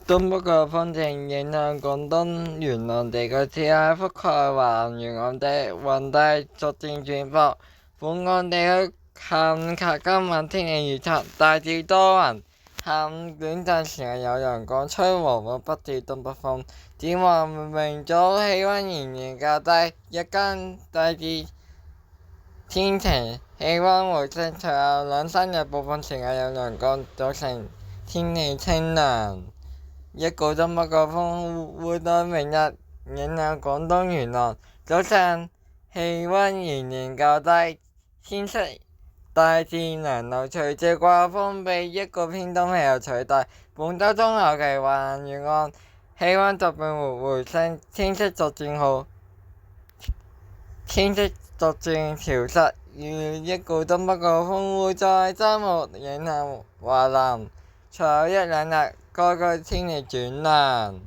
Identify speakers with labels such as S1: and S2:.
S1: 東北季候風正影響廣東沿岸地區，此外覆蓋華南沿岸的雲帶逐漸轉薄。本港地區下午及今晚天氣預測大致多雲，下午短暫時間有陽光，吹和緩北至東北風。展望明早氣溫仍然較低，日間大致天晴，氣溫回升，隨後兩三日部分時間有陽光，早晨天氣清涼。一股東北季候風會在明日影響廣東沿岸，早上氣溫仍然較低，天色大致涼涼。隨着季候風被一股偏東氣流取代，本週中後期華南沿岸氣溫逐漸回升，天色逐漸潮濕。預一股東北季候風會在週末影響華南，隨後一兩日該區天氣轉涼。